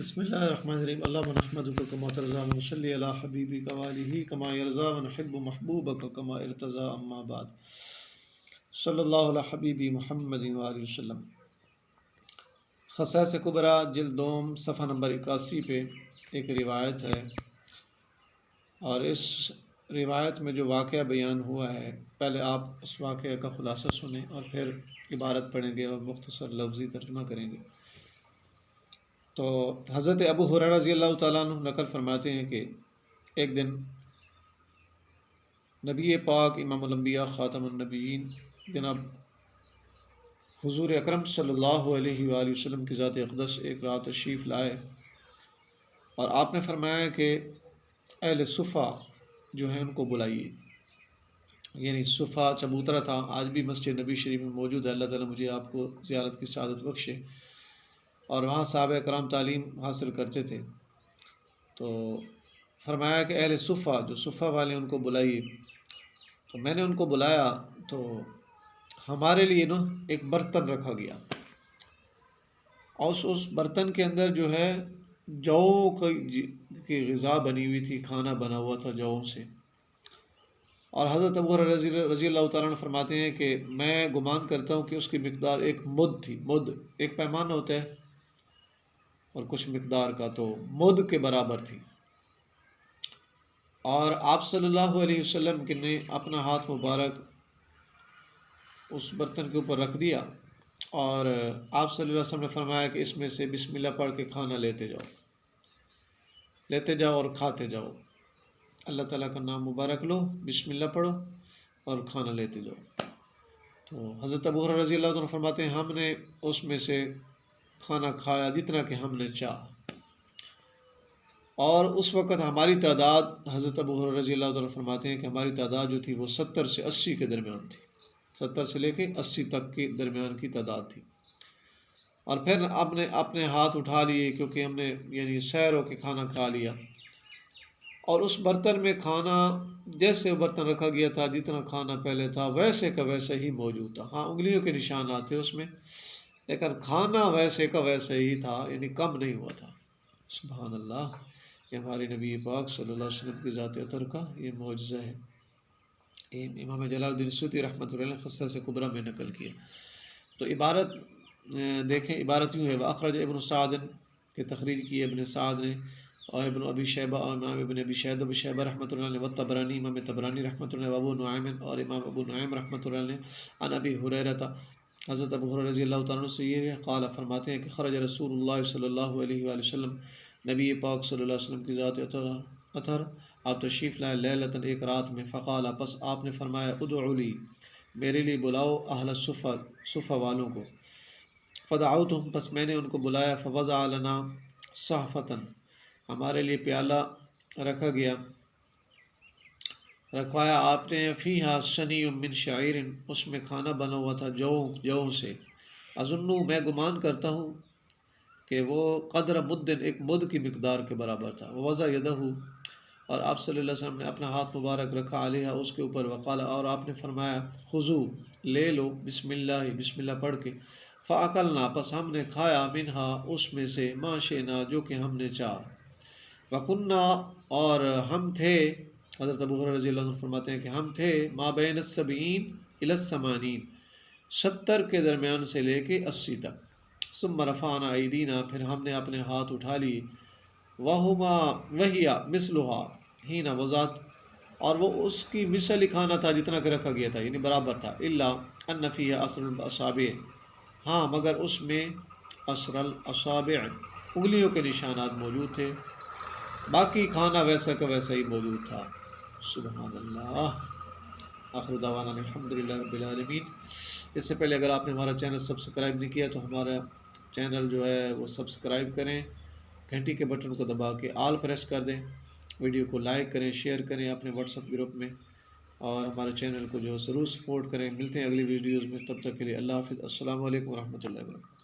بسم اللہ الرحمن الرحیم اللہ نحمدک کما ترضی ونصلی علی حبیبک وآلہ کما یرضی ونحب محبوبک کما ارتضی اما بعد صلی اللہ علی حبیبی محمد وآلہ وسلم۔ خصائص کبریٰ جلد دوم صفحہ نمبر 81 پہ ایک روایت ہے، اور اس روایت میں جو واقعہ بیان ہوا ہے، پہلے آپ اس واقعہ کا خلاصہ سنیں اور پھر عبارت پڑھیں گے اور مختصر لفظی ترجمہ کریں گے۔ تو حضرت ابو ہریرہ رضی اللہ تعالیٰ عنہ نقل فرماتے ہیں کہ ایک دن نبی پاک امام الانبیاء خاتم النبیین جناب حضور اکرم صلی اللہ علیہ وآلہ وسلم کی ذات اقدس ایک رات تشریف لائے، اور آپ نے فرمایا کہ اہل صفہ جو ہیں ان کو بلائیے، یعنی صفہ چبوترا تھا، آج بھی مسجد نبی شریف میں موجود ہے، اللہ تعالیٰ مجھے آپ کو زیارت کی سعادت بخشے، اور وہاں صحابہ کرام تعلیم حاصل کرتے تھے۔ تو فرمایا کہ اہل صفہ جو صفہ والے ان کو بلائیے، تو میں نے ان کو بلایا تو ہمارے لیے ایک برتن رکھا گیا، اور اس برتن کے اندر جو ہے جو کی غذا بنی ہوئی تھی، کھانا بنا ہوا تھا جو سے۔ اور حضرت ابو ہریرہ رضی اللہ تعالیٰ عنہ فرماتے ہیں کہ میں گمان کرتا ہوں کہ اس کی مقدار ایک مد تھی۔ مد ایک پیمانہ ہوتا ہے اور کچھ مقدار کا، تو مد کے برابر تھی۔ اور آپ صلی اللہ علیہ وسلم نے اپنا ہاتھ مبارک اس برتن کے اوپر رکھ دیا، اور آپ صلی اللہ علیہ وسلم نے فرمایا کہ اس میں سے بسم اللہ پڑھ کے کھانا لیتے جاؤ اور کھاتے جاؤ، اللہ تعالیٰ کا نام مبارک لو، بسم اللہ پڑھو اور کھانا لیتے جاؤ۔ تو حضرت ابو ہریرہ رضی اللہ عنہ فرماتے ہیں ہم نے اس میں سے کھانا کھایا جتنا کہ ہم نے چاہا، اور اس وقت ہماری تعداد، حضرت ابو ہریرہ رضی اللہ عنہ فرماتے ہیں کہ ہماری تعداد جو تھی وہ 70 سے 80 کے درمیان تھی، 70 سے لے کے 80 تک کے درمیان کی تعداد تھی۔ اور پھر ہم نے اپنے ہاتھ اٹھا لیے، کیونکہ ہم نے یعنی سیر ہو کے کھانا کھا لیا، اور اس برتن میں کھانا جیسے برتن رکھا گیا تھا، جتنا کھانا پہلے تھا ویسے کا ویسا ہی موجود تھا۔ ہاں انگلیوں کے نشانات تھے اس میں، لیکن کھانا ویسے کا ویسے ہی تھا، یعنی کم نہیں ہوا تھا۔ سبحان اللہ، یہ ہمارے نبی پاک صلی اللہ علیہ وسلم کی ذات اطہر کا یہ معجزہ ہے۔ امام جلال الدین سیوطی رحمۃ اللہ علیہ خصائص کبریٰ میں نقل کیا۔ تو عبارت دیکھیں، عبارت یوں ہے، اخرج ابن سعد کے تخریج کی ابن سعد نے، اور ابن ابی شیبہ اور امام ابن ابی شیبہ رحمۃ اللہ علیہ، والطبرانی امام طبرانی رحمۃ اللہ علیہ، ابو نعیم اور امام ابو نعیم رحمۃ اللہ علیہ، عن ابی ہریرہ، حضرت ابو ہریرہ رضی اللہ تعالیٰ عنہ سے یہ ہے، قال فرماتے ہیں کہ خرج رسول اللہ صلی اللہ علیہ وآلہ وسلم، نبی پاک صلی اللہ علیہ وسلم کی ذات اطہر آپ تشریف لائے، لیلۃ ایک رات میں، فقال پس آپ نے فرمایا، ادعوا لی میرے لیے بلاؤ، اہل صفہ والوں کو، فدعوتہم پس میں نے ان کو بلایا، فوضع لنا صحفۃ ہمارے لیے پیالہ رکھا گیا، رکھوایا آپ نے، فیہا صنی من شعیر اس میں کھانا بنا ہوا تھا جو سے، اظنو میں گمان کرتا ہوں کہ وہ قدر مد ایک مد کی مقدار کے برابر تھا، ووضع یدہ اور آپ صلی اللہ علیہ وسلم نے اپنا ہاتھ مبارک رکھا، علیہ اس کے اوپر، وقال اور آپ نے فرمایا، خذو لے لو، بسم اللہ پڑھ کے، فاکلنا پس ہم نے کھایا، منہا اس میں سے، ما شئنا جو کہ ہم نے چاہا، وکننا اور ہم تھے، حضرت ابو ہریرہ رضی اللہ عنہ فرماتے ہیں کہ ہم تھے، ما بین السبعین الی الثمانین 70 کے درمیان سے لے کے 80 تک، ثم رفعنا ایدینا پھر ہم نے اپنے ہاتھ اٹھا لیے، وہی مثلھا ہین وضعت اور وہ اس کی مثل ہی کھانا تھا جتنا کہ رکھا گیا تھا، یعنی برابر تھا، الا ان فیہ اثر الاصابع ہاں مگر اس میں اثر الاصابع انگلیوں کے نشانات موجود تھے، باقی کھانا ویسا کا ویسا ہی موجود تھا۔ سبحان اللہ۔ آخر دعوانا الحمدللہ رب العالمین۔ اس سے پہلے اگر آپ نے ہمارا چینل سبسکرائب نہیں کیا تو ہمارا چینل جو ہے وہ سبسکرائب کریں، گھنٹی کے بٹن کو دبا کے آل پریس کر دیں، ویڈیو کو لائک کریں، شیئر کریں اپنے واٹس ایپ گروپ میں، اور ہمارے چینل کو جو ضرور سپورٹ کریں۔ ملتے ہیں اگلی ویڈیوز میں، تب تک کے لیے اللہ حافظ، السلام علیکم ورحمۃ اللہ وبرکاتہ۔